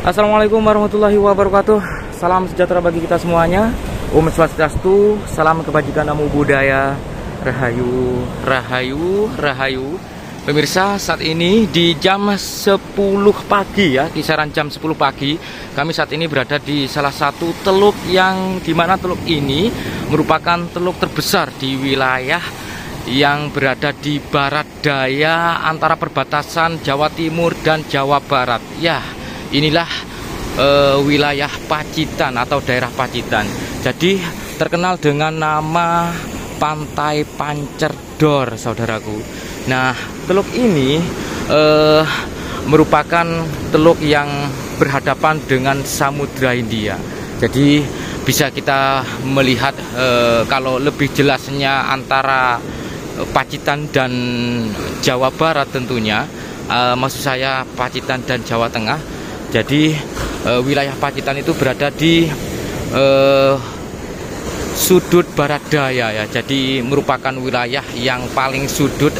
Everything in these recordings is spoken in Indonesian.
Assalamualaikum warahmatullahi wabarakatuh. Salam sejahtera bagi kita semuanya. Om Swastiastu, salam kebajikan, namo budaya, rahayu, rahayu, rahayu. Pemirsa, saat ini di jam 10 pagi ya, kisaran jam 10 pagi, kami saat ini berada di salah satu teluk yang dimana teluk ini merupakan teluk terbesar di wilayah yang berada di barat daya antara perbatasan Jawa Timur dan Jawa Barat. Ya, inilah wilayah Pacitan atau daerah Pacitan. Jadi terkenal dengan nama Pantai Pancerdor, saudaraku. Nah, teluk ini merupakan teluk yang berhadapan dengan Samudra Hindia. Jadi bisa kita melihat kalau lebih jelasnya antara Pacitan dan Jawa Barat tentunya, maksud saya Pacitan dan Jawa Tengah. Jadi wilayah Pacitan itu berada di sudut barat daya ya. Jadi merupakan wilayah yang paling sudut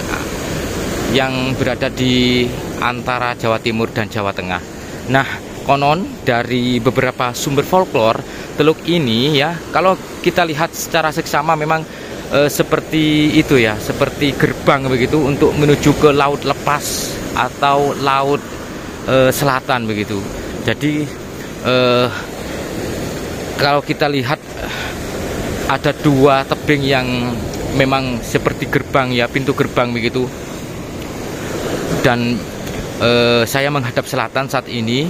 yang berada di antara Jawa Timur dan Jawa Tengah. Nah, konon dari beberapa sumber folklore, teluk ini ya, kalau kita lihat secara seksama memang seperti itu ya, seperti gerbang begitu untuk menuju ke laut lepas atau laut selatan begitu. Jadi kalau kita lihat ada dua tebing yang memang seperti gerbang ya, pintu gerbang begitu. Dan saya menghadap selatan saat ini,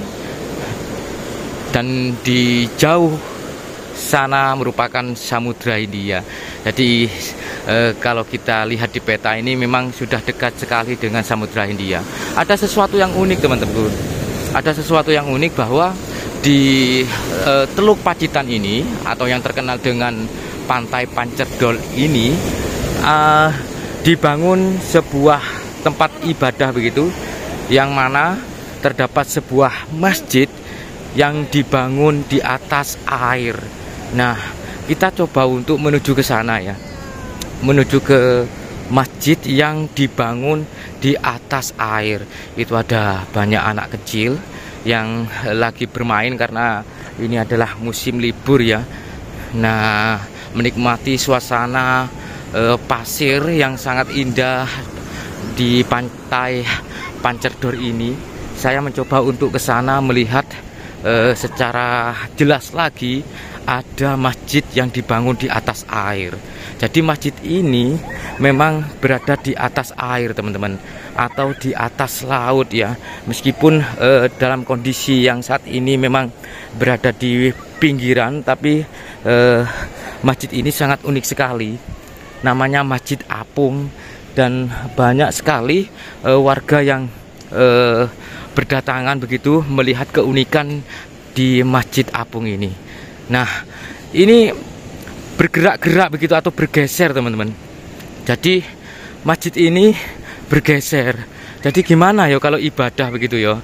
dan di jauh sana merupakan Samudra Hindia. Jadi kalau kita lihat di peta ini memang sudah dekat sekali dengan Samudra Hindia. Ada sesuatu yang unik, teman-teman. Ada sesuatu yang unik bahwa di Teluk Pacitan ini atau yang terkenal dengan Pantai Pancerdor ini dibangun sebuah tempat ibadah begitu, yang mana terdapat sebuah masjid yang dibangun di atas air. Nah, kita coba untuk menuju ke sana ya, menuju ke masjid yang dibangun di atas air. Itu ada banyak anak kecil yang lagi bermain karena ini adalah musim libur ya. Nah, menikmati suasana pasir yang sangat indah di Pantai Pancerdor ini. Saya mencoba untuk ke sana melihat secara jelas lagi ada masjid yang dibangun di atas air. Jadi masjid ini memang berada di atas air, teman-teman, atau di atas laut ya. Meskipun dalam kondisi yang saat ini memang berada di pinggiran, tapi masjid ini sangat unik sekali. Namanya Masjid Apung, dan banyak sekali warga yang berdatangan begitu melihat keunikan di Masjid Apung ini. Nah, ini bergerak-gerak begitu atau bergeser, teman-teman. Jadi masjid ini bergeser. Jadi gimana ya kalau ibadah begitu ya?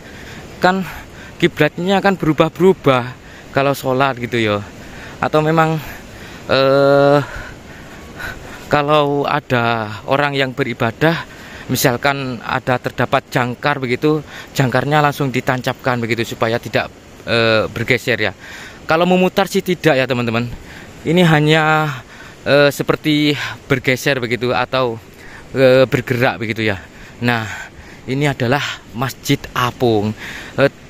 Kan kiblatnya kan berubah-berubah kalau sholat gitu ya. Atau memang kalau ada orang yang beribadah, misalkan ada terdapat jangkar begitu, jangkarnya langsung ditancapkan begitu supaya tidak bergeser ya. Kalau memutar sih tidak ya, teman-teman. Ini hanya seperti bergeser begitu atau bergerak begitu ya. Nah, ini adalah Masjid Apung.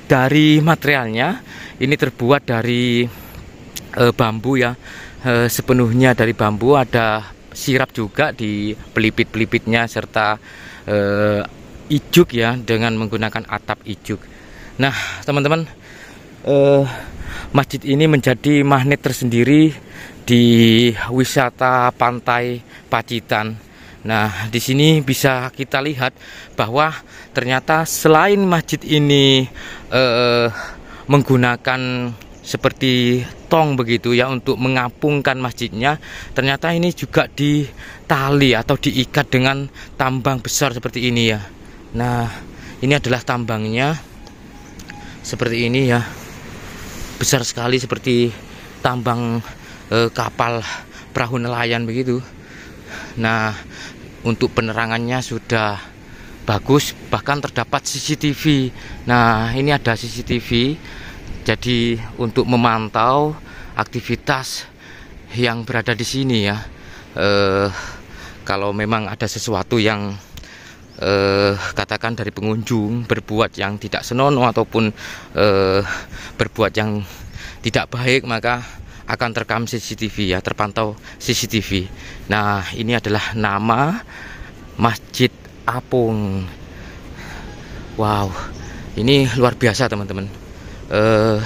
Dari materialnya ini terbuat dari bambu ya, sepenuhnya dari bambu. Ada sirap juga di pelipit-pelipitnya serta ijuk ya, dengan menggunakan atap ijuk. Nah, teman-teman, masjid ini menjadi magnet tersendiri di wisata Pantai Pacitan. Nah, di sini bisa kita lihat bahwa ternyata selain masjid ini menggunakan seperti tong begitu ya untuk mengapungkan masjidnya, ternyata ini juga ditali atau diikat dengan tambang besar seperti ini ya. Nah, ini adalah tambangnya seperti ini ya, besar sekali seperti tambang kapal perahu nelayan begitu. Nah, untuk penerangannya sudah bagus, bahkan terdapat CCTV. Nah, ini ada CCTV Jadi untuk memantau aktivitas yang berada di sini ya, kalau memang ada sesuatu yang katakan dari pengunjung berbuat yang tidak senonoh ataupun berbuat yang tidak baik, maka akan terekam CCTV ya, terpantau CCTV. Nah, ini adalah nama Masjid Apung. Wow, ini luar biasa teman-teman.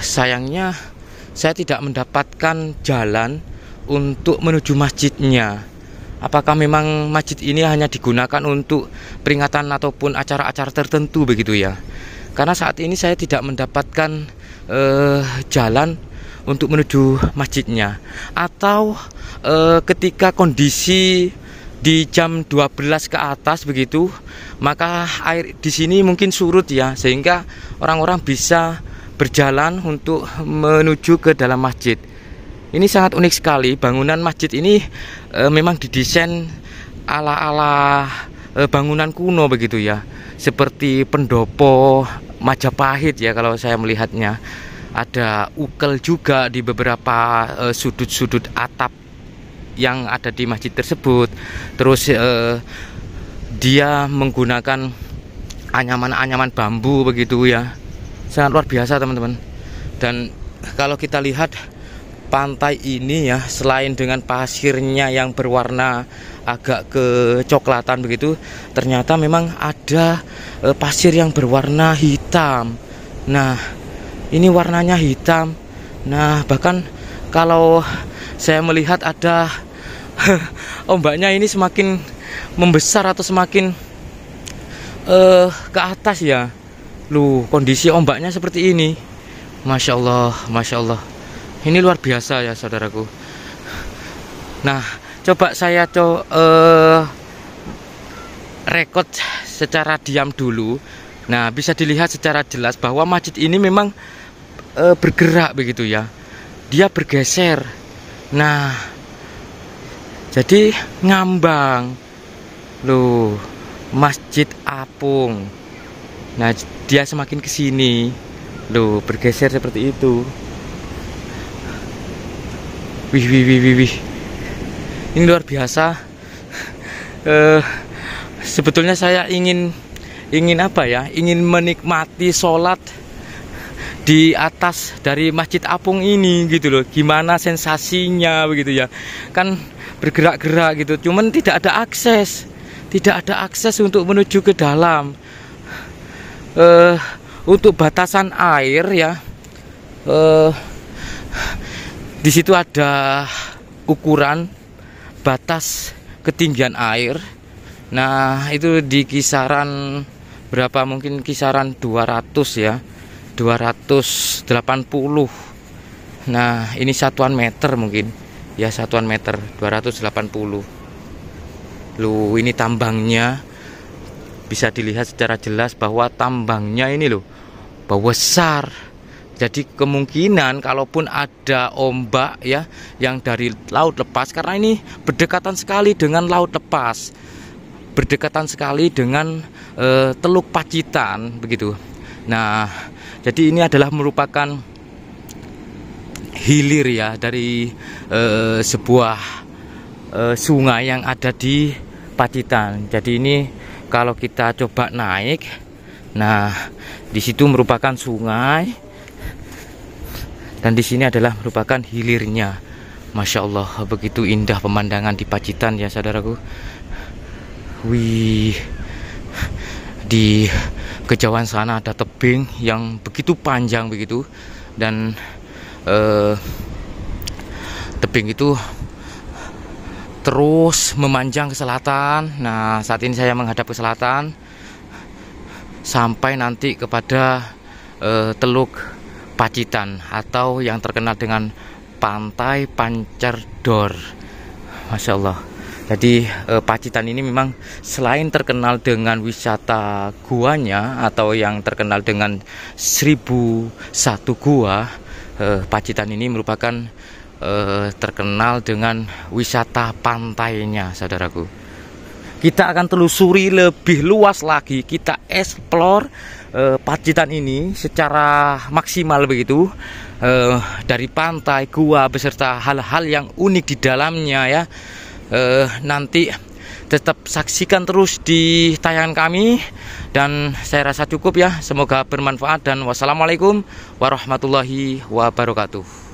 Sayangnya saya tidak mendapatkan jalan untuk menuju masjidnya. Apakah memang masjid ini hanya digunakan untuk peringatan ataupun acara-acara tertentu begitu ya? Karena saat ini saya tidak mendapatkan jalan untuk menuju masjidnya. Atau ketika kondisi di jam 12 ke atas begitu, maka air di sini mungkin surut ya, sehingga orang-orang bisa berjalan untuk menuju ke dalam masjid. Ini sangat unik sekali. Bangunan masjid ini memang didesain ala-ala bangunan kuno begitu ya, seperti pendopo Majapahit ya kalau saya melihatnya. Ada ukel juga di beberapa sudut-sudut atap yang ada di masjid tersebut. Terus dia menggunakan anyaman-anyaman bambu begitu ya. Sangat luar biasa teman-teman. Dan kalau kita lihat pantai ini ya, selain dengan pasirnya yang berwarna agak kecoklatan begitu, ternyata memang ada pasir yang berwarna hitam. Nah, ini warnanya hitam. Nah, bahkan kalau saya melihat ada ombaknya ini semakin membesar atau semakin ke atas ya. Loh, kondisi ombaknya seperti ini. Masya Allah, Masya Allah. Ini luar biasa ya saudaraku. Nah, coba saya rekod secara diam dulu. Nah, bisa dilihat secara jelas bahwa masjid ini memang bergerak begitu ya. Dia bergeser. Nah, jadi ngambang. Loh, Masjid Apung. Nah, dia semakin ke sini. Loh, bergeser seperti itu. Wih. Ini luar biasa. Sebetulnya saya ingin apa ya? Ingin menikmati sholat di atas dari Masjid Apung ini gitu loh. Gimana sensasinya begitu ya? Kan bergerak-gerak gitu. Cuman tidak ada akses. Tidak ada akses untuk menuju ke dalam. Untuk batasan air ya, di situ ada ukuran batas ketinggian air. Nah, itu di kisaran berapa, mungkin kisaran 200 ya, 280. Nah, ini satuan meter mungkin ya, satuan meter 280. Loh, ini tambangnya. Bisa dilihat secara jelas bahwa tambangnya ini loh besar. Jadi kemungkinan kalaupun ada ombak ya yang dari laut lepas, karena ini berdekatan sekali dengan laut lepas, berdekatan sekali dengan Teluk Pacitan begitu. Nah, jadi ini adalah merupakan hilir ya dari sebuah sungai yang ada di Pacitan. Jadi ini kalau kita coba naik, nah di situ merupakan sungai dan di sini adalah merupakan hilirnya. Masya Allah, begitu indah pemandangan di Pacitan ya saudaraku. Wih, di kejauhan sana ada tebing yang begitu panjang begitu, dan tebing itu terus memanjang ke selatan. Nah, saat ini saya menghadap ke selatan sampai nanti kepada Teluk Pacitan atau yang terkenal dengan Pantai Pancerdor. Masya Allah. Jadi Pacitan ini memang selain terkenal dengan wisata guanya atau yang terkenal dengan 1001 gua, Pacitan ini merupakan terkenal dengan wisata pantainya saudaraku. kita akan telusuri lebih luas lagi, kita explore Pacitan ini secara maksimal begitu, dari pantai, gua beserta hal-hal yang unik di dalamnya ya. Nanti tetap saksikan terus di tayangan kami, dan saya rasa cukup ya. Semoga bermanfaat, dan wassalamualaikum warahmatullahi wabarakatuh.